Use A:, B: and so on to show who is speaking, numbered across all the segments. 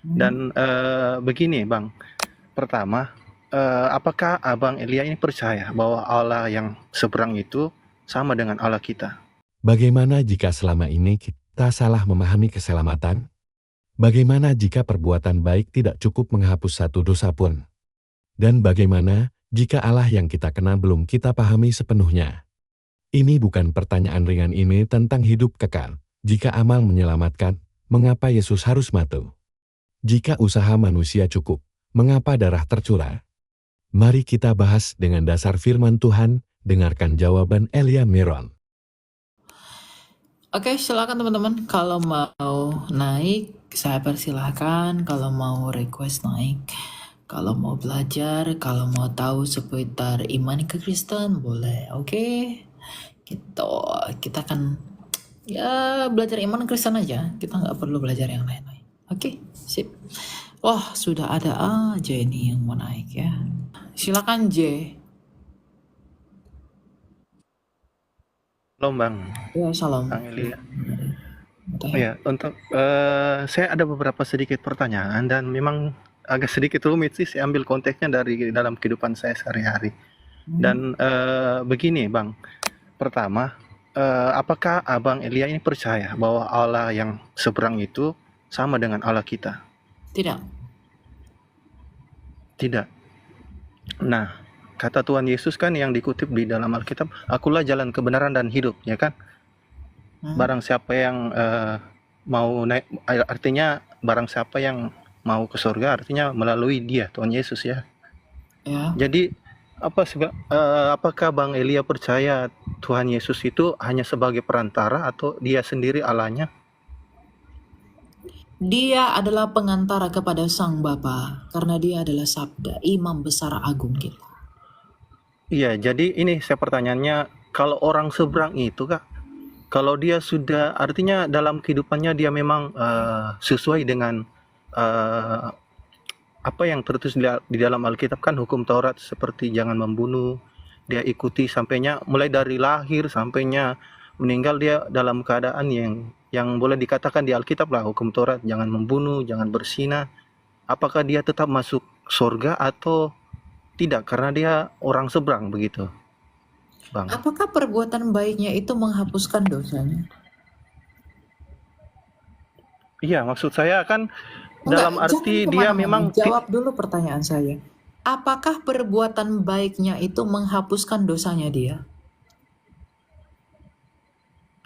A: Hmm.
B: Dan begini Bang, pertama, apakah Abang Elia ini percaya bahwa Allah yang seberang itu sama dengan Allah kita?
C: Bagaimana jika selama ini kita salah memahami keselamatan? Bagaimana jika perbuatan baik tidak cukup menghapus satu dosa pun? Dan bagaimana jika Allah yang kita kenal belum kita pahami sepenuhnya? Ini bukan pertanyaan ringan, ini tentang hidup kekal. Jika amal menyelamatkan, mengapa Yesus harus mati? Jika usaha manusia cukup, mengapa darah tercurah? Mari kita bahas dengan dasar firman Tuhan. Dengarkan jawaban Elia Meron.
A: Oke, silakan teman-teman. Kalau mau naik, saya persilahkan. Kalau mau request naik. Kalau mau belajar, kalau mau tahu seputar iman Kristen, boleh. Oke, gitu. Kita akan ya belajar iman Kristen aja. Kita nggak perlu belajar yang lain-lain. Oke, sip. Wah, sudah ada aja ini yang mau naik ya. Silakan J.
B: Halo Bang,
A: Ya, salam.
B: Bang Elia.
A: Oke.
B: Ya, untuk saya ada beberapa sedikit pertanyaan dan memang agak sedikit rumit sih. Saya ambil konteksnya dari dalam kehidupan saya sehari-hari. Dan begini Bang, pertama, apakah Abang Elia ini percaya bahwa Allah yang seberang itu sama dengan Allah kita?
A: Tidak.
B: Tidak. Nah, kata Tuhan Yesus kan yang dikutip di dalam Alkitab, akulah jalan kebenaran dan hidup, ya kan? Barang siapa yang mau naik, artinya barang siapa yang mau ke surga, artinya melalui dia, Tuhan Yesus ya.
A: Ya.
B: Jadi apakah Bang Elia percaya Tuhan Yesus itu hanya sebagai perantara atau dia sendiri Allahnya?
A: Dia adalah pengantara kepada Sang Bapa karena dia adalah Sabda, Imam Besar Agung kita.
B: Iya, jadi ini saya pertanyaannya, kalau orang seberang itu Kak, kalau dia sudah, artinya dalam kehidupannya dia memang sesuai dengan apa yang tertulis di dalam Alkitab kan, hukum Taurat seperti jangan membunuh, dia ikuti sampainya mulai dari lahir sampainya meninggal dia dalam keadaan yang boleh dikatakan di Alkitab lah, hukum Taurat, jangan membunuh, jangan berzina. Apakah dia tetap masuk surga atau tidak karena dia orang seberang begitu, Bang?
A: Apakah perbuatan baiknya itu menghapuskan dosanya?
B: Iya, maksud saya kan
A: Enggak,
B: dalam
A: jangan
B: arti dia
A: kemana-mana.
B: memang
A: Jawab dulu pertanyaan saya. Apakah perbuatan baiknya itu menghapuskan dosanya dia?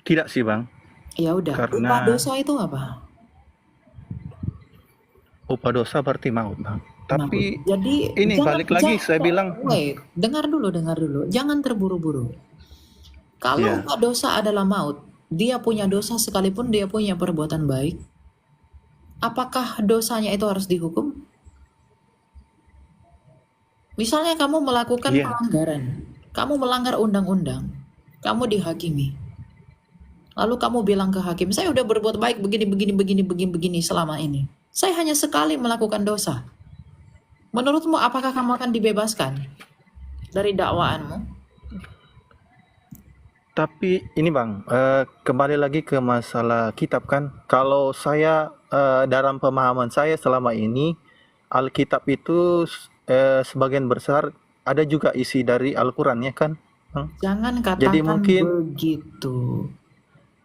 B: tidak sih, Bang.
A: Ya udah, upah
B: Karena
A: dosa itu apa?
B: upah dosa berarti maut, Bang.
A: Nah,
B: Tapi
A: jadi
B: ini balik lagi saya bilang,
A: wait, dengar dulu. Jangan terburu-buru. Kalau
B: ya,
A: upah dosa adalah maut, dia punya dosa sekalipun dia punya perbuatan baik, apakah dosanya itu harus dihukum? Misalnya kamu melakukan
B: iya,
A: pelanggaran, kamu melanggar undang-undang, kamu dihakimi. Lalu kamu bilang ke hakim, saya udah berbuat baik begini selama ini. Saya hanya sekali melakukan dosa. Menurutmu apakah kamu akan dibebaskan dari dakwaanmu?
B: tapi ini Bang, kembali lagi ke masalah kitab kan. Kalau saya dalam pemahaman saya selama ini, Alkitab itu sebagian besar ada juga isi dari Al-Quran ya kan, Bang?
A: Jangan
B: Jadi
A: katakan
B: mungkin,
A: begitu.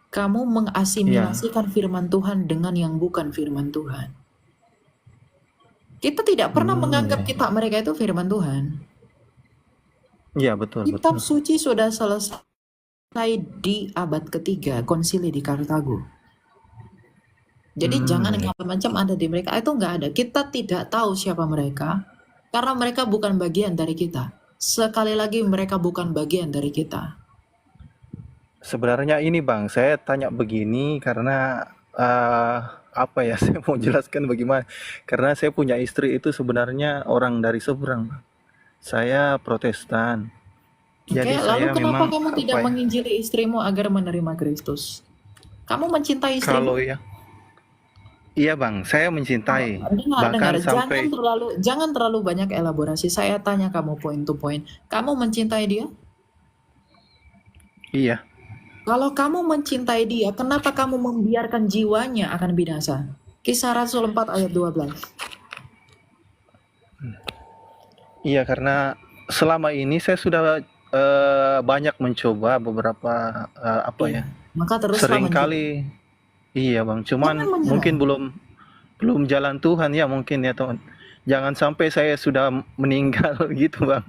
A: Kamu
B: ya,
A: mengasimilasikan firman Tuhan dengan yang bukan firman Tuhan. Kita tidak pernah menganggap
B: ya,
A: kitab mereka itu firman Tuhan.
B: ya betul
A: Kitab
B: betul.
A: suci sudah selesai di abad ketiga, konsili di Kartago. Jadi jangan
B: Ya.
A: macam-macam ada di mereka, itu nggak ada. Kita tidak tahu siapa mereka, karena mereka bukan bagian dari kita. Sekali lagi mereka bukan bagian dari kita.
B: Sebenarnya ini Bang, saya tanya begini karena apa ya, saya mau jelaskan bagaimana. Karena saya punya istri itu sebenarnya orang dari seberang, Bang. Saya Protestan.
A: Oke,
B: Jadi
A: lalu
B: saya
A: kenapa
B: memang
A: kamu
B: apa
A: tidak
B: ya?
A: menginjili istrimu agar menerima Kristus? Kamu mencintai istrimu?
B: Kalau ya, iya Bang, saya mencintai.
A: Dengar,
B: Bahkan
A: jangan
B: sampai
A: terlalu banyak elaborasi. Saya tanya kamu point to point. Kamu mencintai dia?
B: iya,
A: Kalau kamu mencintai dia, kenapa kamu membiarkan jiwanya akan binasa? Kisah Rasul 4 ayat 12.
B: Iya, karena selama ini saya sudah banyak mencoba beberapa apa
A: Iya.
B: ya,
A: Maka teruslah
B: sering
A: mencoba.
B: kali. Iya bang,
A: Jangan
B: cuman
A: menyerah.
B: mungkin belum jalan Tuhan ya mungkin ya teman. Jangan sampai saya sudah meninggal gitu bang.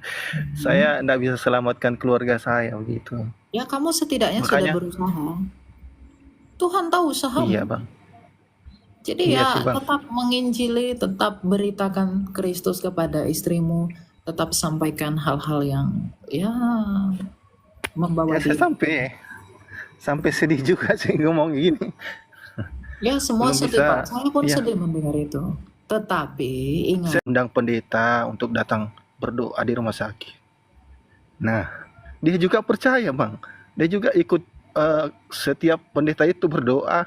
B: Saya tidak bisa selamatkan keluarga saya begitu.
A: Ya kamu setidaknya sudah
B: Makanya,
A: berusaha. Tuhan tahu
B: iya
A: usahamu.
B: bang,
A: Jadi
B: iya sih
A: ya
B: bang.
A: tetap menginjili, tetap beritakan Kristus kepada istrimu, tetap sampaikan hal-hal yang ya membawa
B: Ya saya
A: dia.
B: sampai sedih juga sih ngomong gini.
A: Ya semua
B: Belum
A: sedih Pak,
B: bisa,
A: saya pun
B: ya.
A: sedih mendengar itu. Tetapi ingat,
B: Saya undang pendeta untuk datang berdoa di rumah sakit. Nah, dia juga percaya bang. Dia juga ikut setiap pendeta itu berdoa.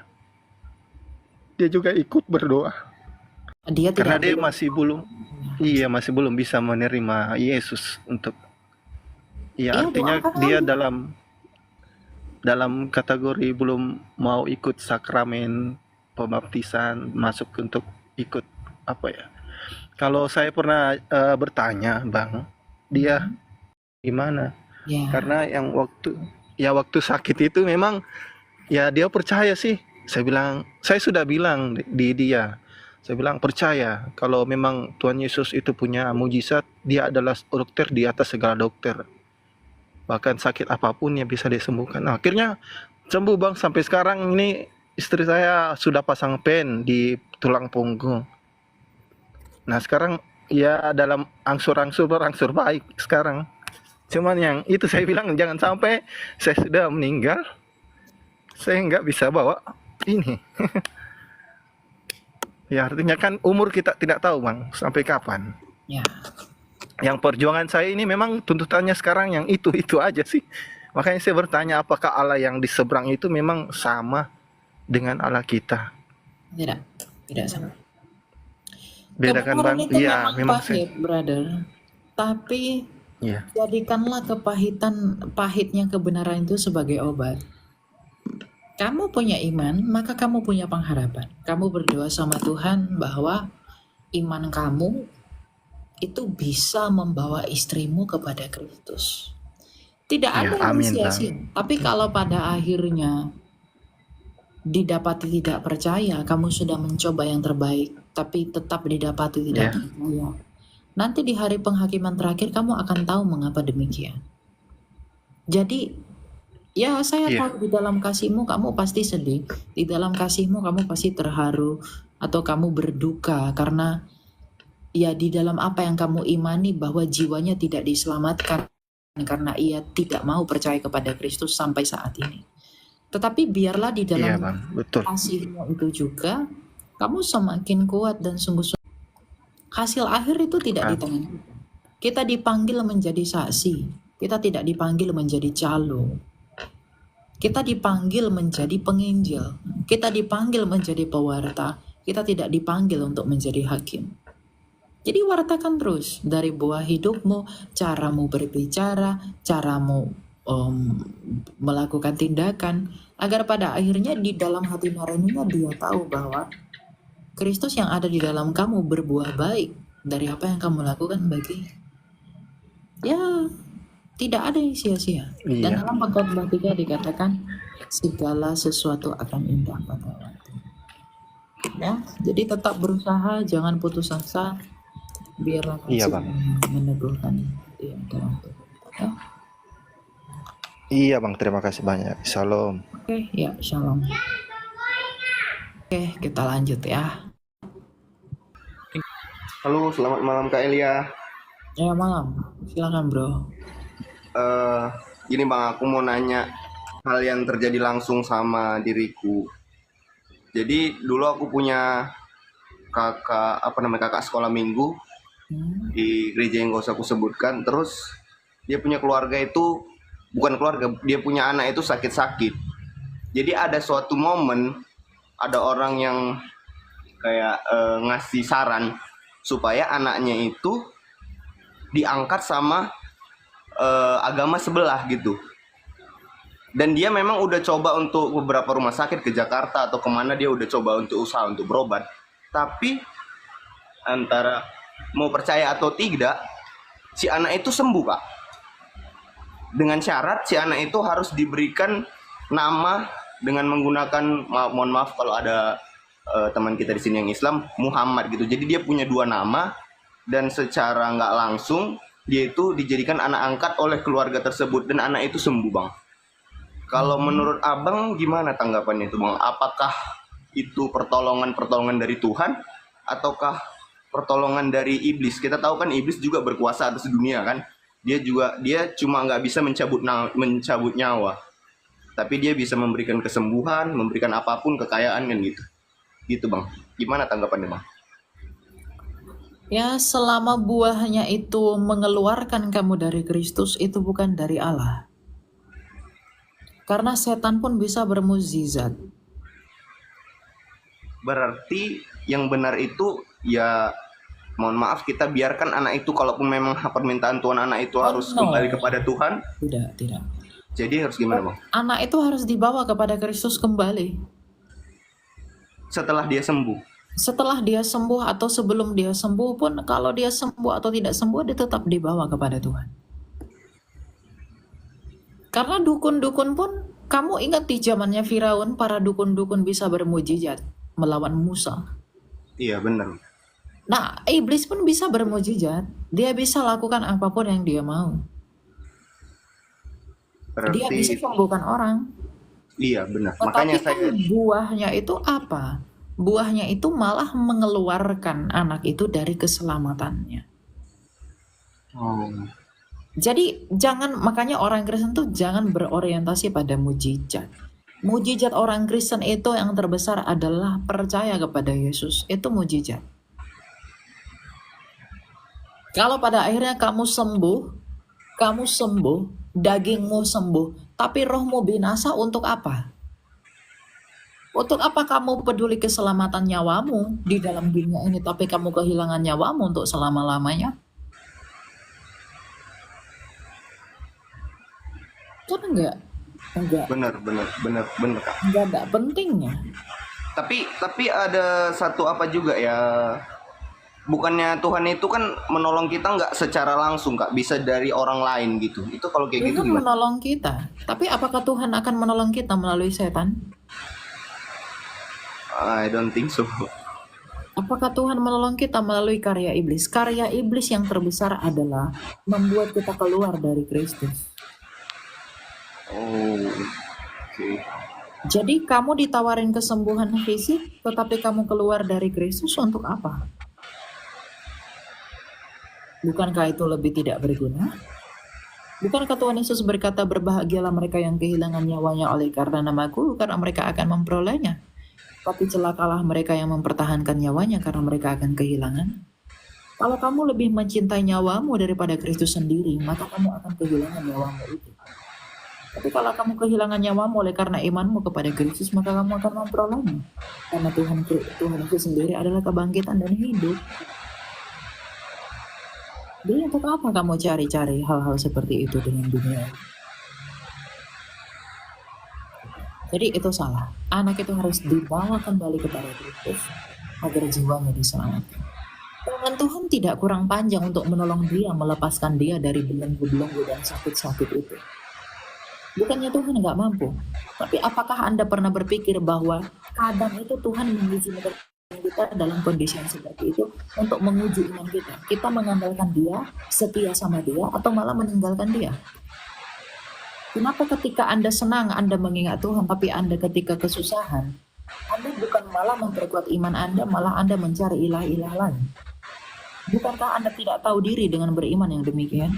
B: Dia juga ikut berdoa.
A: dia
B: Karena
A: tidak
B: dia
A: belum.
B: masih belum bisa menerima Yesus untuk, ya
A: Iya
B: artinya
A: doakan
B: dia
A: aja.
B: dalam kategori belum mau ikut sakramen pembaptisan, masuk untuk ikut apa ya. Kalau saya pernah bertanya, Bang, dia gimana?
A: Ya,
B: Karena yang waktu sakit itu memang ya dia percaya sih. Saya sudah bilang di dia. Saya bilang percaya kalau memang Tuhan Yesus itu punya mujizat, dia adalah dokter di atas segala dokter. Bahkan sakit apapun yang bisa disembuhkan. Nah, akhirnya sembuh bang. Sampai sekarang ini istri saya sudah pasang pen di tulang punggung. Nah sekarang ya dalam berangsur baik sekarang. Cuman yang itu saya bilang jangan sampai saya sudah meninggal, saya nggak bisa bawa ini. Ya artinya kan umur kita tidak tahu bang sampai kapan.
A: ya.
B: Yang perjuangan saya ini memang tuntutannya sekarang yang itu aja sih. Makanya saya bertanya apakah Allah yang di seberang itu memang sama dengan Allah kita.
A: Tidak sama.
B: Bedakan
A: Kebenaran
B: bang?
A: itu
B: Iya
A: memang
B: memang saya.
A: pahit, brother. Tapi
B: Iya.
A: jadikanlah pahitnya kebenaran itu sebagai obat. Kamu punya iman, maka kamu punya pengharapan. Kamu berdoa sama Tuhan bahwa iman kamu itu bisa membawa istrimu kepada Kristus. Tidak
B: Ya,
A: ada yang
B: amin
A: sia-sia.
B: bang.
A: Tapi kalau pada akhirnya didapati tidak percaya, kamu sudah mencoba yang terbaik, tapi tetap didapati tidak
B: Ya.
A: percaya. Nanti di hari penghakiman terakhir kamu akan tahu mengapa demikian. Jadi, ya saya
B: Iya.
A: tahu di dalam kasihmu kamu pasti sedih, di dalam kasihmu kamu pasti terharu, atau kamu berduka karena ya di dalam apa yang kamu imani bahwa jiwanya tidak diselamatkan karena ia tidak mau percaya kepada Kristus sampai saat ini. Tetapi biarlah di
B: Iya
A: dalam
B: bang, betul.
A: kasihmu itu juga kamu semakin kuat dan sungguh-sungguh. Hasil akhir itu tidak di tangan kita. Kita dipanggil menjadi saksi. Kita tidak dipanggil menjadi calo. Kita dipanggil menjadi penginjil. Kita dipanggil menjadi pewarta. Kita tidak dipanggil untuk menjadi hakim. Jadi wartakan terus dari buah hidupmu, caramu berbicara, caramu melakukan tindakan, agar pada akhirnya di dalam hati nuraninya dia tahu bahwa Kristus yang ada di dalam kamu berbuah baik dari apa yang kamu lakukan bagi. Ya, tidak ada yang sia-sia. Dan
B: Iya.
A: dalam Pengkhotbah 3 dikatakan segala sesuatu akan indah pada waktu. Ya, jadi tetap berusaha, jangan putus asa. Biarlah
B: Iya
A: kasih
B: bang.
A: meneguhkan hati yang dalam tubuh. Ya.
B: Iya bang, terima kasih banyak. Shalom.
A: Oke, ya, shalom. Oke, kita lanjut ya.
B: Halo, selamat malam Kak Elia.
A: Ya, malam. Silakan, Bro.
D: Gini bang, aku mau nanya hal yang terjadi langsung sama diriku. Jadi dulu aku punya kakak sekolah minggu di gereja yang gak usah aku sebutkan. Terus dia punya keluarga itu, bukan keluarga, dia punya anak itu sakit-sakit. Jadi ada suatu momen, ada orang yang kayak ngasih saran supaya anaknya itu diangkat sama agama sebelah gitu. Dan dia memang udah coba untuk beberapa rumah sakit ke Jakarta atau kemana, dia udah coba untuk usaha untuk berobat. Tapi antara mau percaya atau tidak, si anak itu sembuh, Kak. Dengan syarat si anak itu harus diberikan nama dengan menggunakan, mohon maaf kalau ada teman kita di sini yang Islam, Muhammad gitu. Jadi dia punya dua nama, dan secara nggak langsung dia itu dijadikan anak angkat oleh keluarga tersebut, dan anak itu sembuh, Bang. Kalau menurut Abang gimana tanggapannya itu, Bang? Apakah itu pertolongan dari Tuhan ataukah pertolongan dari iblis? Kita tahu kan iblis juga berkuasa atas dunia kan. Dia cuma nggak bisa mencabut nyawa, tapi dia bisa memberikan kesembuhan, memberikan apapun, kekayaan kan gitu. Gitu, Bang. Gimana tanggapannya, Bang?
A: Ya, selama buahnya itu mengeluarkan kamu dari Kristus, itu bukan dari Allah. Karena setan pun bisa bermukjizat.
D: Berarti yang benar itu ya, mohon maaf, kita biarkan anak itu, kalaupun memang permintaan Tuhan anak itu harus
A: no.
D: kembali kepada Tuhan.
A: Tidak.
D: Jadi harus gimana, Bang?
A: Anak itu harus dibawa kepada Kristus kembali.
D: Setelah dia sembuh.
A: Setelah dia sembuh atau sebelum dia sembuh pun, kalau dia sembuh atau tidak sembuh, dia tetap dibawa kepada Tuhan. Karena dukun-dukun pun, kamu ingat di zamannya Firaun, para dukun-dukun bisa bermujizat melawan Musa.
D: Iya, benar.
A: Nah, iblis pun bisa bermujizat. Dia bisa lakukan apapun yang dia mau. Dia bisa
D: Berarti
A: sembuhkan orang.
D: iya, benar.
A: Tetapi
D: Makanya
A: kan
D: saya
A: buahnya itu apa? Buahnya itu malah mengeluarkan anak itu dari keselamatannya. Jadi makanya orang Kristen tuh jangan berorientasi pada mujizat. Mujizat orang Kristen itu yang terbesar adalah percaya kepada Yesus. Itu mujizat. Kalau pada akhirnya kamu sembuh, dagingmu sembuh, tapi rohmu binasa, untuk apa? Untuk apa kamu peduli keselamatan nyawamu di dalam dunia ini, tapi kamu kehilangan nyawamu untuk selama-lamanya? Kan enggak,
D: benar, Kak.
A: enggak ada pentingnya.
D: Tapi ada satu apa juga ya, bukannya Tuhan itu kan menolong kita nggak secara langsung, Kak, bisa dari orang lain gitu. Itu kalau kayak gitu
A: Tuhan
D: gimana?
A: menolong kita, tapi apakah Tuhan akan menolong kita melalui setan?
D: I don't think so.
A: Apakah Tuhan menolong kita melalui karya iblis? Karya iblis yang terbesar adalah membuat kita keluar dari Kristus.
D: Oh, oke.
A: Jadi kamu ditawarin kesembuhan fisik, tetapi kamu keluar dari Kristus untuk apa? Bukankah itu lebih tidak berguna? Bukankah Tuhan Yesus berkata, berbahagialah mereka yang kehilangan nyawanya oleh karena namaku, karena mereka akan memperolehnya. Tapi celakalah mereka yang mempertahankan nyawanya, karena mereka akan kehilangan. Kalau kamu lebih mencintai nyawamu daripada Kristus sendiri, maka kamu akan kehilangan nyawamu itu. Tapi kalau kamu kehilangan nyawamu oleh karena imanmu kepada Kristus, maka kamu akan memperolehnya. Karena Tuhan itu sendiri adalah kebangkitan dan hidup. Jadi untuk apa kamu cari-cari hal-hal seperti itu dengan dunia? Jadi itu salah. Anak itu harus dibawa kembali kepada Kristus agar jiwanya diselamatkan. Tangan Tuhan tidak kurang panjang untuk menolong dia, melepaskan dia dari belenggu-belenggu dan sakit-sakit itu. Bukannya Tuhan nggak mampu, tapi apakah Anda pernah berpikir bahwa kadang itu Tuhan menguji kita dalam kondisi yang seperti itu untuk menguji iman kita? Kita mengandalkan dia, setia sama dia, atau malah meninggalkan dia? Kenapa ketika Anda senang, Anda mengingat Tuhan, tapi Anda ketika kesusahan, Anda bukan malah memperkuat iman Anda, malah Anda mencari ilah-ilah lain? Bukankah Anda tidak tahu diri dengan beriman yang demikian?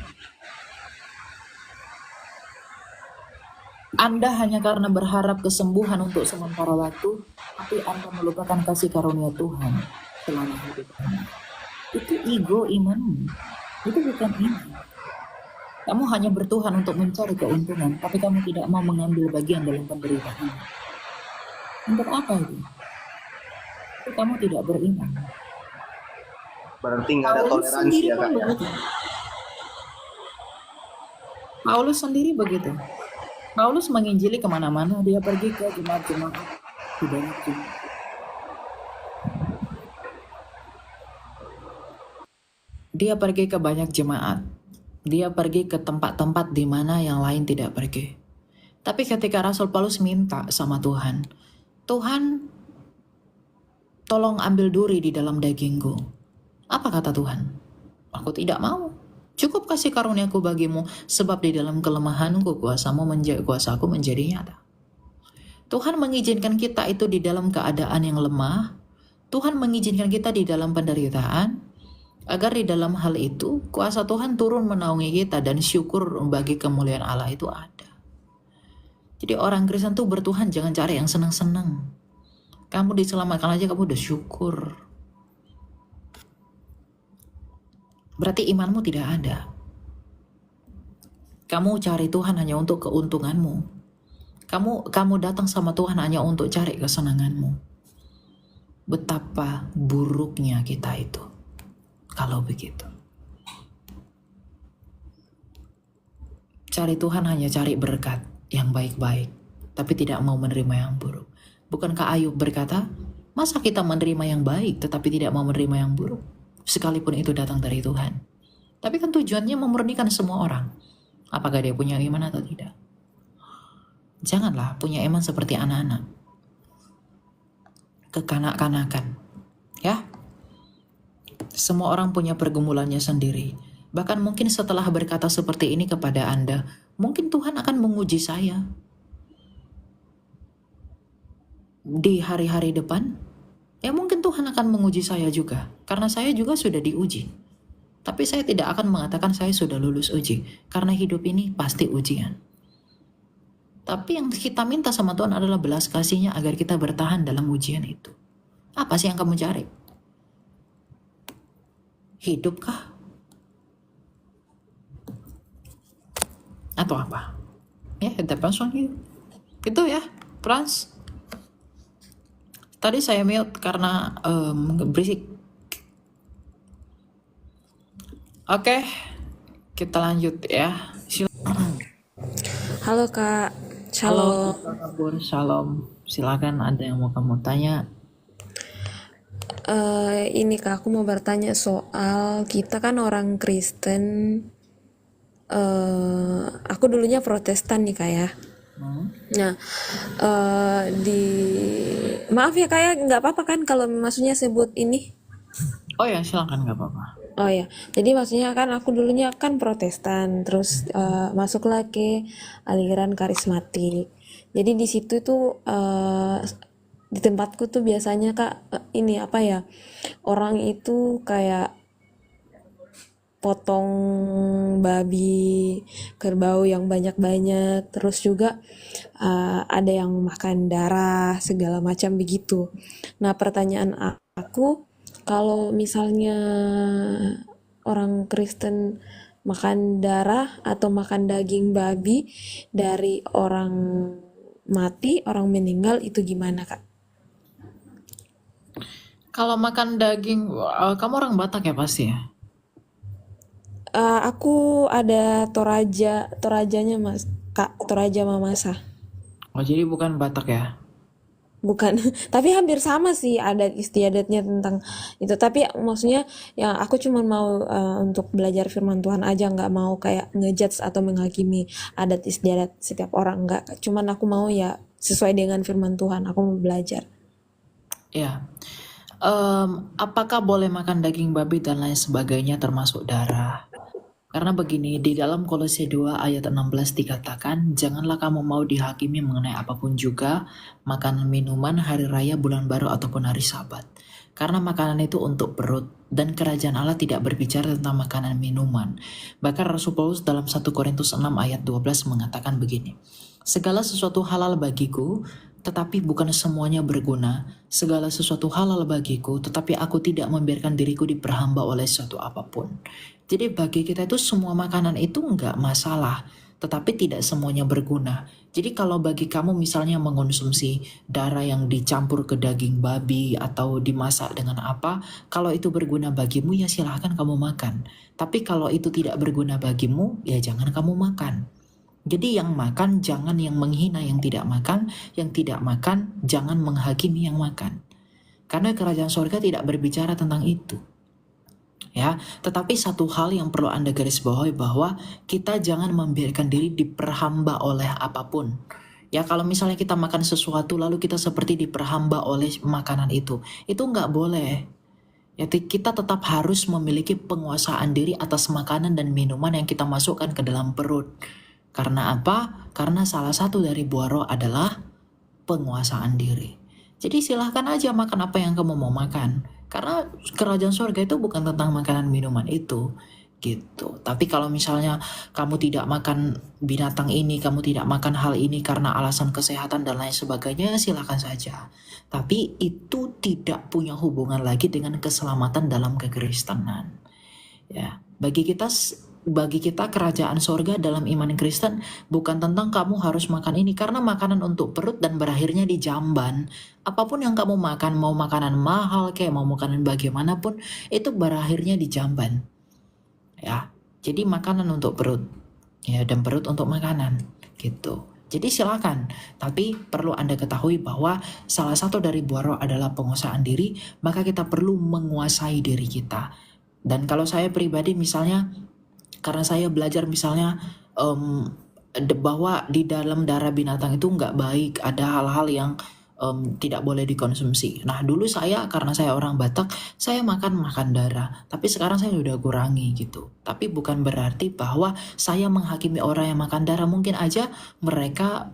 A: Anda hanya karena berharap kesembuhan untuk sementara waktu, tapi Anda melupakan kasih karunia Tuhan selama hidup Anda. Itu ego imanmu. Itu bukan iman. Kamu hanya bertuhan untuk mencari keuntungan, tapi kamu tidak mau mengambil bagian dalam penderitaan. Untuk apa itu? Itu kamu tidak beriman.
D: Berarti nggak ada toleransi ya, Kak, ya?
A: Paulus sendiri begitu. Paulus menginjili kemana-mana, dia pergi ke jemaat-jemaat di banyak jemaat. Dia pergi ke banyak jemaat. Dia pergi ke tempat-tempat di mana yang lain tidak pergi. Tapi ketika Rasul Paulus minta sama Tuhan, Tuhan tolong ambil duri di dalam dagingku. Apa kata Tuhan? Aku tidak mau. Cukup kasih karuniaku bagimu, sebab di dalam kelemahanku kuasaku menjadi nyata. Tuhan mengizinkan kita itu di dalam keadaan yang lemah. Tuhan mengizinkan kita di dalam penderitaan, agar di dalam hal itu kuasa Tuhan turun menaungi kita dan syukur bagi kemuliaan Allah itu ada. Jadi orang Kristen tuh bertuhan jangan cari yang senang-senang. Kamu diselamatkan aja kamu udah syukur. Berarti imanmu tidak ada. Kamu cari Tuhan hanya untuk keuntunganmu. Kamu datang sama Tuhan hanya untuk cari kesenanganmu. Betapa buruknya kita itu kalau begitu. Cari Tuhan hanya cari berkat yang baik-baik, tapi tidak mau menerima yang buruk. Bukankah Ayub berkata, masa kita menerima yang baik tetapi tidak mau menerima yang buruk? Sekalipun itu datang dari Tuhan. Tapi kan tujuannya memurnikan semua orang. Apakah dia punya iman atau tidak? Janganlah punya iman seperti anak-anak. Kekanak-kanakan. Ya. Semua orang punya pergumulannya sendiri. Bahkan mungkin setelah berkata seperti ini kepada Anda, mungkin Tuhan akan menguji saya. Di hari-hari depan, ya mungkin Tuhan akan menguji saya juga. Karena saya juga sudah diuji. Tapi saya tidak akan mengatakan saya sudah lulus uji. Karena hidup ini pasti ujian. Tapi yang kita minta sama Tuhan adalah belas kasih-Nya agar kita bertahan dalam ujian itu. Apa sih yang kamu cari? Hidupkah? Atau apa? Ya, it depends on you. Gitu ya, Frans. Tadi saya mute karena berisik. Oke, kita lanjut ya.
E: Halo Kak,
A: Halo,
E: shalom.
A: Shalom. Silakan ada yang mau kamu tanya.
E: Ini Kak, aku mau bertanya soal kita kan orang Kristen. Aku dulunya Protestan nih Kak ya. Nah, maaf ya Kak ya, nggak apa-apa kan kalau maksudnya sebut ini?
A: Oh ya, silakan nggak apa-apa.
E: Oh ya, jadi maksudnya kan aku dulunya kan Protestan, terus masuklah ke aliran karismatik. Jadi di situ tuh di tempatku tuh biasanya Kak ini apa ya, orang itu kayak potong babi kerbau yang banyak-banyak, terus juga ada yang makan darah segala macam begitu. Nah pertanyaan aku, kalau misalnya orang Kristen makan darah atau makan daging babi dari orang mati, orang meninggal, itu gimana Kak?
A: Kalau makan daging, kamu orang Batak ya pasti ya?
E: Aku ada Torajanya Mas Kak, Toraja Mamasa.
A: Oh jadi bukan Batak ya?
E: Bukan, tapi hampir sama sih adat istiadatnya tentang itu. Tapi maksudnya yang aku cuma mau untuk belajar firman Tuhan aja, nggak mau kayak ngejudge atau menghakimi adat istiadat setiap orang, nggak. Cuman aku mau ya sesuai dengan firman Tuhan, aku mau belajar.
A: Ya. Apakah boleh makan daging babi dan lain sebagainya termasuk darah? Karena begini, di dalam Kolose 2 ayat 16 dikatakan, janganlah kamu mau dihakimi mengenai apapun juga, makanan minuman, hari raya, bulan baru, ataupun hari sabat. Karena makanan itu untuk perut, dan kerajaan Allah tidak berbicara tentang makanan minuman. Bahkan Rasul Paulus dalam 1 Korintus 6 ayat 12 mengatakan begini, segala sesuatu halal bagiku, tetapi bukan semuanya berguna. Segala sesuatu halal bagiku, tetapi aku tidak membiarkan diriku diperhamba oleh sesuatu apapun. Jadi bagi kita itu semua makanan itu enggak masalah, tetapi tidak semuanya berguna. Jadi kalau bagi kamu misalnya mengonsumsi darah yang dicampur ke daging babi atau dimasak dengan apa, kalau itu berguna bagimu ya silahkan kamu makan. Tapi kalau itu tidak berguna bagimu, ya jangan kamu makan. Jadi yang makan jangan yang menghina yang tidak makan jangan menghakimi yang makan. Karena kerajaan surga tidak berbicara tentang itu. ya. Tetapi satu hal yang perlu Anda garis bawahi bahwa kita jangan membiarkan diri diperhamba oleh apapun. Ya, kalau misalnya kita makan sesuatu lalu kita seperti diperhamba oleh makanan itu nggak boleh. Ya, kita tetap harus memiliki penguasaan diri atas makanan dan minuman yang kita masukkan ke dalam perut. Karena apa? Karena salah satu dari buah roh adalah penguasaan diri. Jadi silahkan aja makan apa yang kamu mau makan. Karena kerajaan surga itu bukan tentang makanan minuman itu. Gitu. Tapi kalau misalnya kamu tidak makan binatang ini, kamu tidak makan hal ini karena alasan kesehatan dan lain sebagainya, silakan saja. Tapi itu tidak punya hubungan lagi dengan keselamatan dalam kekristenan. Ya, bagi kita kerajaan sorga dalam iman Kristen bukan tentang kamu harus makan ini karena makanan untuk perut dan berakhirnya di jamban. Apapun yang kamu makan, mau makanan mahal kayak mau makanan bagaimanapun, itu berakhirnya di jamban. Ya, jadi makanan untuk perut, ya, dan perut untuk makanan, gitu. Jadi silakan, tapi perlu Anda ketahui bahwa salah satu dari buah roh adalah penguasaan diri, maka kita perlu menguasai diri kita. Dan kalau saya pribadi misalnya, karena saya belajar misalnya bahwa di dalam darah binatang itu nggak baik, ada hal-hal yang tidak boleh dikonsumsi. Nah dulu karena saya orang Batak, saya makan darah, tapi sekarang saya udah kurangi gitu. Tapi bukan berarti bahwa saya menghakimi orang yang makan darah. Mungkin aja mereka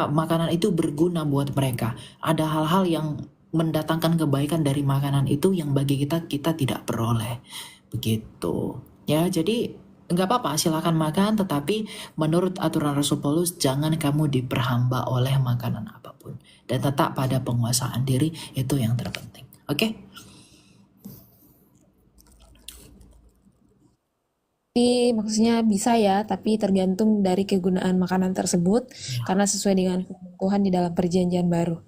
A: makanan itu berguna buat mereka. Ada hal-hal yang mendatangkan kebaikan dari makanan itu yang bagi kita tidak peroleh. Begitu. Ya, jadi nggak apa-apa, silakan makan, tetapi menurut aturan Rasul Paulus jangan kamu diperhamba oleh makanan apapun dan tetap pada penguasaan diri, itu yang terpenting. Oke?
E: Tapi maksudnya bisa ya, tapi tergantung dari kegunaan makanan tersebut karena sesuai dengan firman Tuhan di dalam perjanjian baru.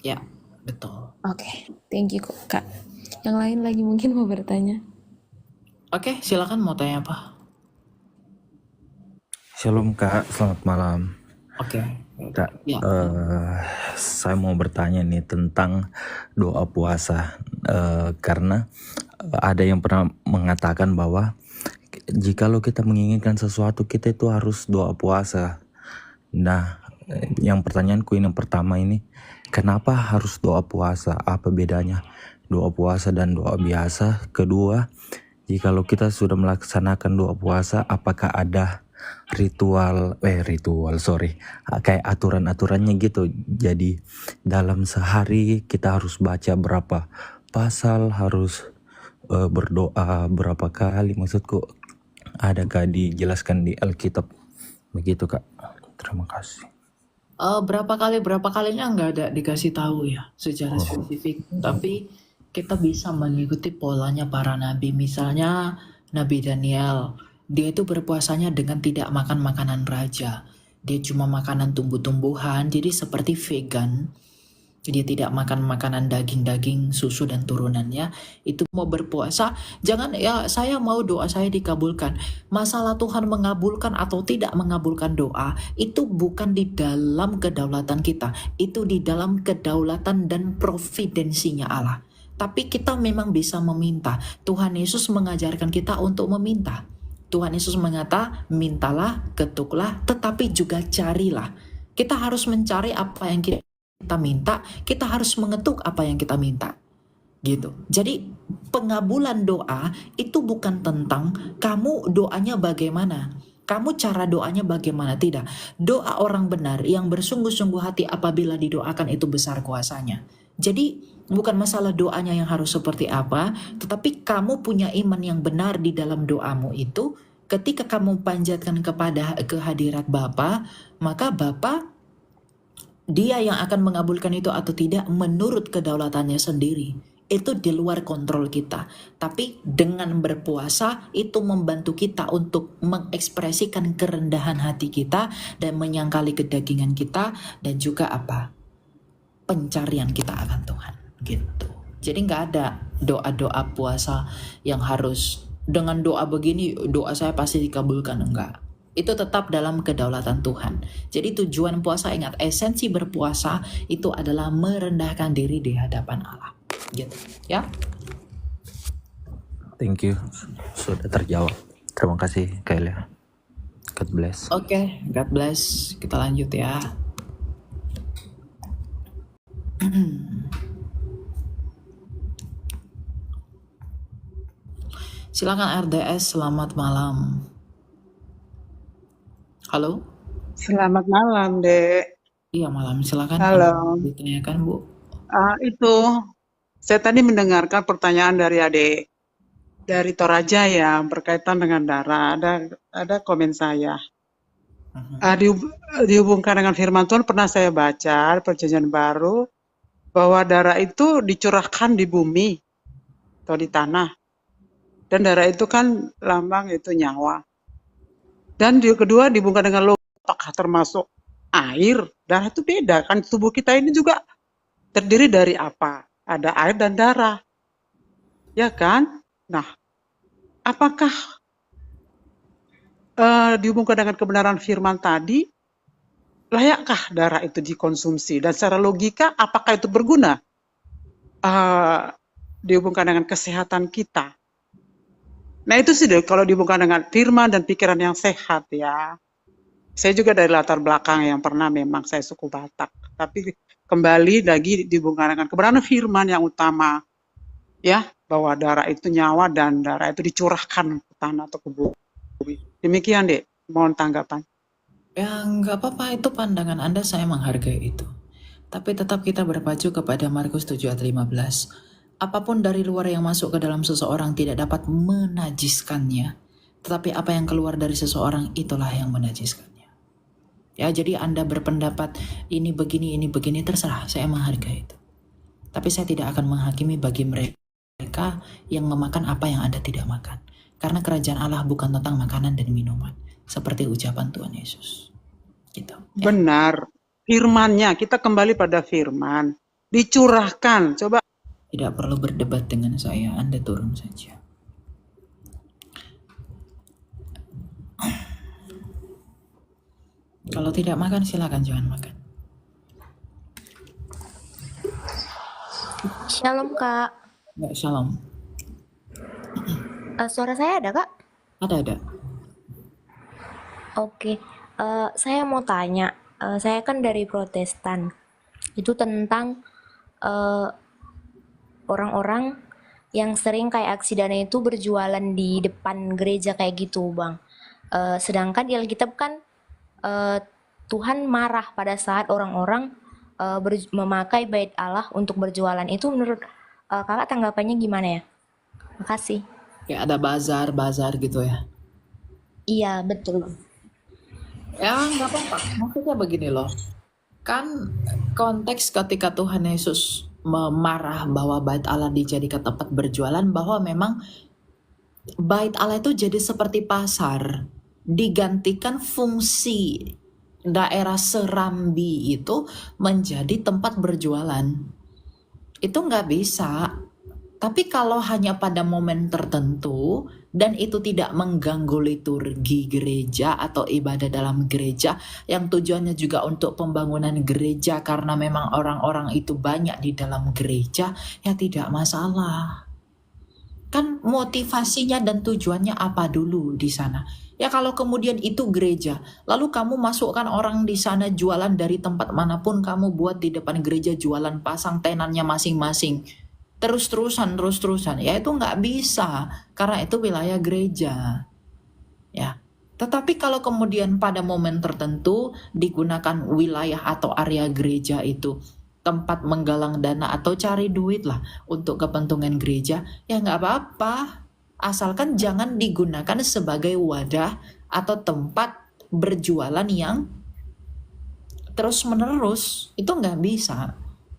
A: Ya, betul.
E: Oke, thank you Kak. Yang lain lagi mungkin mau bertanya?
A: Oke, silakan mau tanya apa?
F: Shalom Kak, selamat malam.
A: Oke.
F: Kak,
A: Ya.
F: saya mau bertanya nih tentang doa puasa. Karena ada yang pernah mengatakan bahwa jikalau kita menginginkan sesuatu, kita itu harus doa puasa. Nah, yang pertanyaanku ini yang pertama ini, kenapa harus doa puasa? Apa bedanya doa puasa dan doa biasa? Kedua, jikalau kita sudah melaksanakan doa puasa, apakah ada kayak aturan-aturannya gitu? Jadi dalam sehari kita harus baca berapa pasal, harus berdoa berapa kali? Maksudku, adakah dijelaskan di Alkitab? Begitu Kak. Terima kasih.
A: Berapa kalinya nggak ada dikasih tahu ya secara spesifik, tapi kita bisa mengikuti polanya para nabi. Misalnya Nabi Daniel, dia itu berpuasanya dengan tidak makan makanan raja, dia cuma makanan tumbuh-tumbuhan, jadi seperti vegan. Dia tidak makan makanan daging-daging, susu dan turunannya. Itu mau berpuasa, jangan ya saya mau doa saya dikabulkan. Masalah Tuhan mengabulkan atau tidak mengabulkan doa, itu bukan di dalam kedaulatan kita. Itu di dalam kedaulatan dan providensinya Allah. Tapi kita memang bisa meminta. Tuhan Yesus mengajarkan kita untuk meminta. Tuhan Yesus mengata, mintalah, ketuklah, tetapi juga carilah. Kita harus mencari apa yang kita minta, kita harus mengetuk apa yang kita minta. Gitu. Jadi pengabulan doa itu bukan tentang kamu doanya bagaimana, kamu cara doanya bagaimana, tidak. Doa orang benar yang bersungguh-sungguh hati apabila didoakan itu besar kuasanya. Jadi bukan masalah doanya yang harus seperti apa, tetapi kamu punya iman yang benar di dalam doamu itu. Ketika kamu panjatkan kepada kehadirat Bapa, maka Bapa dia yang akan mengabulkan itu atau tidak menurut kedaulatannya sendiri. Itu di luar kontrol kita. Tapi dengan berpuasa itu membantu kita untuk mengekspresikan kerendahan hati kita dan menyangkali kedagingan kita dan juga pencarian kita akan Tuhan. Gitu. Jadi nggak ada doa-doa puasa yang harus dengan doa begini doa saya pasti dikabulkan, enggak. Itu tetap dalam kedaulatan Tuhan. Jadi tujuan puasa, ingat, esensi berpuasa itu adalah merendahkan diri di hadapan Allah. Gitu, ya.
F: Thank you sudah terjawab. Terima kasih Kayla. God bless.
A: Oke, God bless. Kita lanjut ya. Silakan RDS, selamat malam. Halo?
G: Selamat malam, Dek.
A: Iya malam, silakan.
G: Halo.
A: Ditanyakan Bu.
G: Itu, saya tadi mendengarkan pertanyaan dari adik dari Toraja ya berkaitan dengan darah. Ada komen saya. Dihubungkan dengan firman Tuhan pernah saya baca Perjanjian Baru bahwa darah itu dicurahkan di bumi atau di tanah. Dan darah itu kan lambang itu nyawa. Dan kedua dihubungkan dengan apakah termasuk air? Darah itu beda kan, tubuh kita ini juga terdiri dari apa? Ada air dan darah. Ya kan? Nah, apakah dihubungkan dengan kebenaran firman tadi, layakkah darah itu dikonsumsi? Dan secara logika, apakah itu berguna? Dihubungkan dengan kesehatan kita. Nah itu sih deh, kalau dihubungkan dengan firman dan pikiran yang sehat ya. Saya juga dari latar belakang yang pernah memang saya suku Batak. Tapi kembali lagi dihubungkan dengan kebenaran firman yang utama. Ya, bahwa darah itu nyawa dan darah itu dicurahkan ke tanah atau ke bumi. Demikian deh, mohon tanggapan.
A: Ya nggak apa-apa, itu pandangan Anda, saya menghargai itu. Tapi tetap kita berpacu kepada Markus 7 ayat 15. Apapun dari luar yang masuk ke dalam seseorang tidak dapat menajiskannya. Tetapi apa yang keluar dari seseorang itulah yang menajiskannya. Ya, jadi Anda berpendapat ini begini, terserah, saya menghargai itu. Tapi saya tidak akan menghakimi bagi mereka yang memakan apa yang Anda tidak makan. Karena kerajaan Allah bukan tentang makanan dan minuman. Seperti ucapan Tuhan Yesus. Gitu. Ya.
G: Benar. Firmannya, kita kembali pada firman. Dicurahkan. Coba.
A: Tidak perlu berdebat dengan saya, Anda turun saja. Kalau tidak makan, silakan jangan makan.
H: Shalom Kak.
A: Nggak, shalom.
H: Suara saya ada Kak?
A: Ada.
H: Oke. Saya mau tanya. Saya kan dari Protestan. Itu tentang orang-orang yang sering kayak aksi dana itu berjualan di depan gereja kayak gitu Bang. Sedangkan di Alkitab kan Tuhan marah pada saat orang-orang memakai bait Allah untuk berjualan. Itu menurut kakak tanggapannya gimana ya? Makasih.
A: Kayak ada bazar gitu ya.
H: Iya betul.
A: Ya nggak apa-apa. Maksudnya begini loh. Kan konteks ketika Tuhan Yesus memarah bahwa bait Allah dijadikan tempat berjualan, bahwa memang bait Allah itu jadi seperti pasar, digantikan fungsi daerah Serambi itu menjadi tempat berjualan. Itu nggak bisa. Tapi kalau hanya pada momen tertentu dan itu tidak mengganggu liturgi gereja atau ibadah dalam gereja yang tujuannya juga untuk pembangunan gereja karena memang orang-orang itu banyak di dalam gereja, ya tidak masalah. Kan motivasinya dan tujuannya apa dulu di sana? Ya kalau kemudian itu gereja, lalu kamu masukkan orang di sana jualan dari tempat manapun kamu buat di depan gereja, jualan pasang tenannya masing-masing. Terus-terusan, ya itu nggak bisa karena itu wilayah gereja, ya. Tetapi kalau kemudian pada momen tertentu digunakan wilayah atau area gereja itu tempat menggalang dana atau cari duit lah untuk kepentingan gereja, ya nggak apa-apa, asalkan jangan digunakan sebagai wadah atau tempat berjualan yang terus-menerus, itu nggak bisa.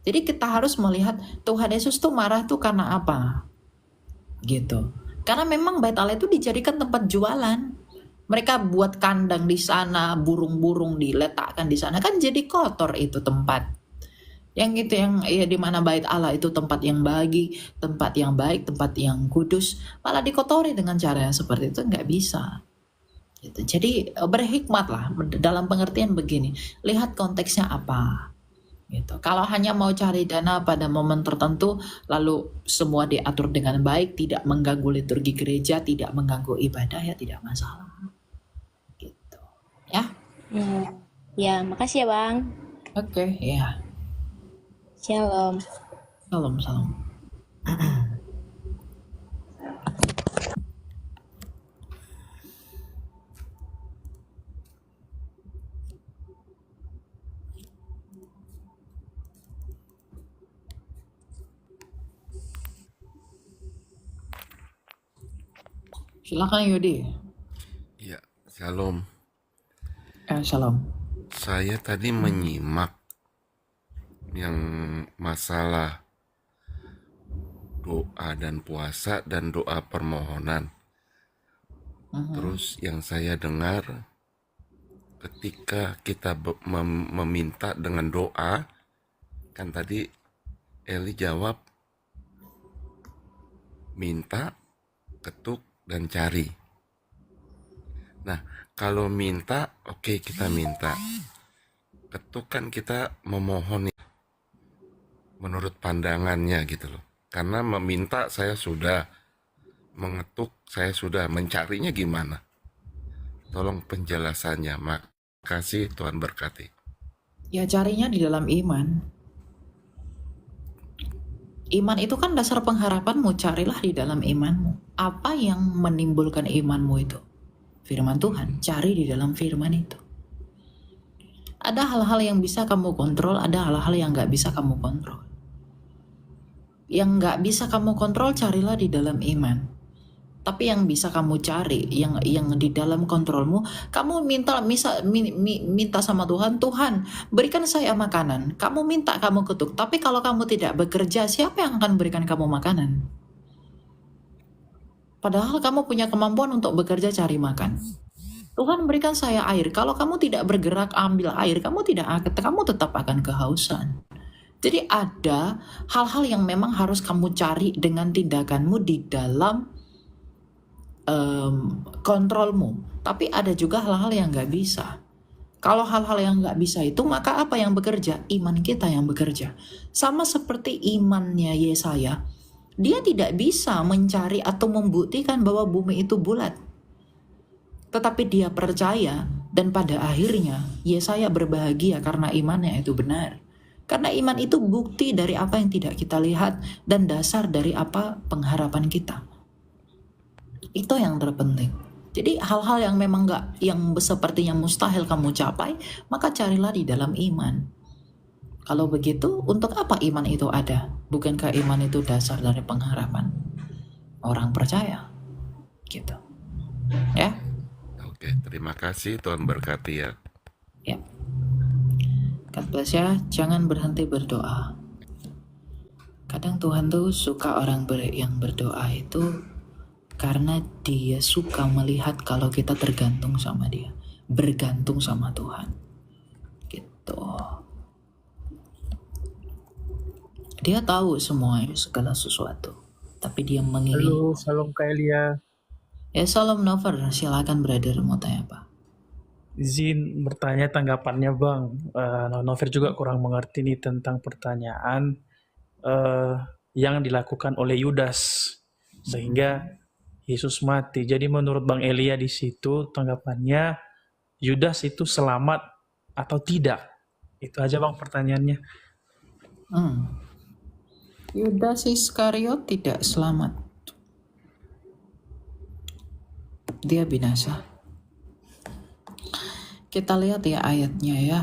A: Jadi kita harus melihat Tuhan Yesus tuh marah tuh karena apa? Gitu. Karena memang bait Allah itu dijadikan tempat jualan. Mereka buat kandang di sana, burung-burung diletakkan di sana, kan jadi kotor itu tempat. Yang itu yang ya di mana bait Allah itu tempat yang tempat yang baik, tempat yang kudus, malah dikotori dengan cara yang seperti itu, nggak bisa. Gitu. Jadi berhikmatlah dalam pengertian begini, lihat konteksnya apa. Gitu. Kalau hanya mau cari dana pada momen tertentu, lalu semua diatur dengan baik, tidak mengganggu liturgi gereja, tidak mengganggu ibadah, ya tidak masalah. Gitu. Ya,
H: Ya, makasih ya Bang.
A: oke, ya.
H: Shalom.
A: Salam, salam. Silakan Yudi.
I: Ya, Shalom.
A: Salam.
I: Saya tadi menyimak yang masalah doa dan puasa dan doa permohonan. Terus yang saya dengar ketika kita meminta dengan doa, kan tadi Eli jawab minta, ketuk, dan cari. Nah, kalau minta, oke, kita minta. Ketuk kan kita memohon menurut pandangannya gitu loh. Karena meminta saya sudah, mengetuk saya sudah, mencarinya gimana? Tolong penjelasannya. Makasih, Tuhan berkati.
A: Ya carinya di dalam iman. Iman itu kan dasar pengharapanmu, carilah di dalam imanmu. Apa yang menimbulkan imanmu itu? Firman Tuhan, cari di dalam firman itu. Ada hal-hal yang bisa kamu kontrol, ada hal-hal yang gak bisa kamu kontrol. Yang gak bisa kamu kontrol, carilah di dalam iman. Tapi yang bisa kamu cari, yang di dalam kontrolmu, kamu minta sama Tuhan, Tuhan berikan saya makanan. Kamu minta, kamu ketuk. Tapi kalau kamu tidak bekerja, siapa yang akan berikan kamu makanan? Padahal kamu punya kemampuan untuk bekerja cari makan. Tuhan berikan saya air. Kalau kamu tidak bergerak ambil air, kamu tetap akan kehausan. Jadi ada hal-hal yang memang harus kamu cari dengan tindakanmu di dalam kontrolmu. Tapi ada juga hal-hal yang gak bisa. Kalau hal-hal yang gak bisa itu, maka apa yang bekerja? Iman kita yang bekerja. Sama seperti imannya Yesaya. Dia tidak bisa mencari atau membuktikan bahwa bumi itu bulat. Tetapi dia percaya, dan pada akhirnya Yesaya berbahagia karena imannya itu benar. Karena iman itu bukti dari apa yang tidak kita lihat dan dasar dari apa pengharapan kita. Itu yang terpenting. Jadi hal-hal yang memang yang sepertinya mustahil kamu capai, maka carilah di dalam iman. Kalau begitu, untuk apa iman itu ada? Bukankah iman itu dasar dari pengharapan orang percaya? Gitu. Ya.
I: Oke, terima kasih, Tuhan berkati ya.
A: Ya. God bless ya, jangan berhenti berdoa. Kadang Tuhan tuh suka orang yang berdoa itu karena dia suka melihat kalau kita tergantung sama dia, bergantung sama Tuhan. Gitu. Dia tahu semuanya, segala sesuatu, tapi dia menginginkan.
J: Halo, salam Kak Elia.
A: Ya, salam Nover, silakan brother, mau tanya apa?
J: Izin bertanya tanggapannya Bang. Nover juga kurang mengerti nih tentang pertanyaan yang dilakukan oleh Yudas sehingga Yesus mati. Jadi menurut Bang Elia di situ tanggapannya Yudas itu selamat atau tidak? Itu aja Bang pertanyaannya.
A: Yudas Iskariot tidak selamat. Dia binasa. Kita lihat ya ayatnya ya.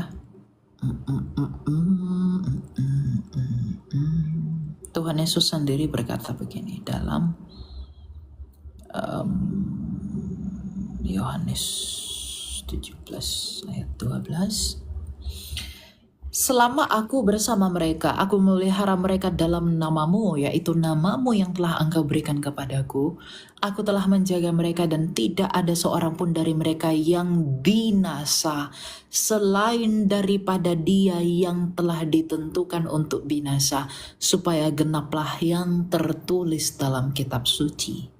A: Tuhan Yesus sendiri berkata begini dalam Yohanes 17 ayat 12. Selama aku bersama mereka, aku memelihara mereka dalam namamu, yaitu namamu yang telah engkau berikan kepadaku. Aku telah menjaga mereka dan tidak ada seorang pun dari mereka yang binasa selain daripada dia yang telah ditentukan untuk binasa, supaya genaplah yang tertulis dalam kitab suci.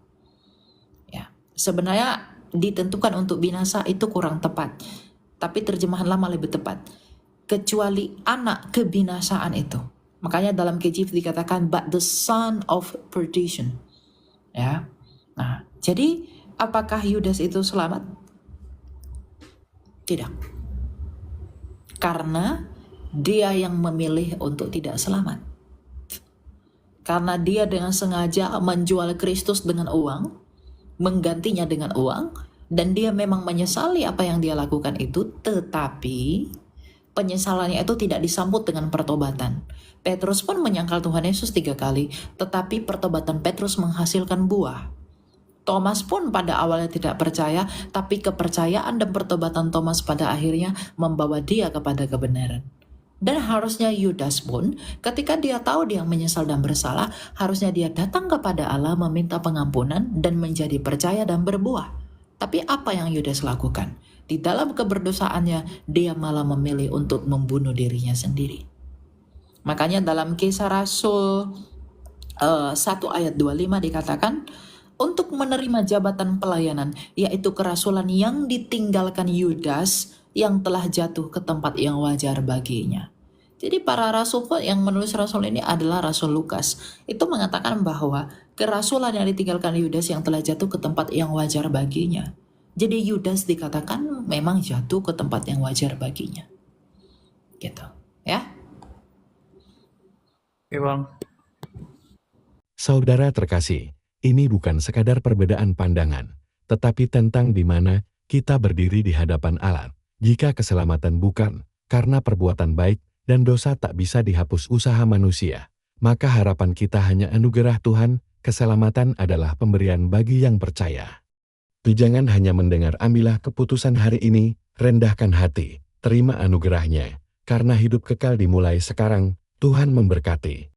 A: Ya, sebenarnya ditentukan untuk binasa itu kurang tepat, tapi terjemahan lama lebih tepat. kecuali anak kebinasaan itu. Makanya dalam KJV dikatakan but the son of perdition. Ya. Nah, jadi apakah Yudas itu selamat? Tidak. Karena dia yang memilih untuk tidak selamat. Karena dia dengan sengaja menjual Kristus dengan uang, menggantinya dengan uang, dan dia memang menyesali apa yang dia lakukan itu, tetapi penyesalannya itu tidak disambut dengan pertobatan. Petrus pun menyangkal Tuhan Yesus 3 kali, tetapi pertobatan Petrus menghasilkan buah. Thomas pun pada awalnya tidak percaya, tapi kepercayaan dan pertobatan Thomas pada akhirnya membawa dia kepada kebenaran. Dan harusnya Yudas pun ketika dia tahu dia menyesal dan bersalah, harusnya dia datang kepada Allah meminta pengampunan dan menjadi percaya dan berbuah. Tapi apa yang Yudas lakukan? Di dalam keberdosaannya, dia malah memilih untuk membunuh dirinya sendiri. Makanya dalam Kisah Rasul 1 ayat 25 dikatakan, untuk menerima jabatan pelayanan, yaitu kerasulan yang ditinggalkan Yudas yang telah jatuh ke tempat yang wajar baginya. Jadi para rasul yang menulis rasul ini adalah Rasul Lukas. Itu mengatakan bahwa kerasulan yang ditinggalkan Yudas yang telah jatuh ke tempat yang wajar baginya. Jadi Yudas dikatakan memang jatuh ke tempat yang wajar baginya. Gitu, ya.
J: Oke Bang.
C: Saudara terkasih, ini bukan sekadar perbedaan pandangan, tetapi tentang di mana kita berdiri di hadapan Allah. Jika keselamatan bukan karena perbuatan baik dan dosa tak bisa dihapus usaha manusia, maka harapan kita hanya anugerah Tuhan. Keselamatan adalah pemberian bagi yang percaya. Jangan hanya mendengar, ambillah keputusan hari ini, rendahkan hati, terima anugerahnya, karena hidup kekal dimulai sekarang. Tuhan memberkati.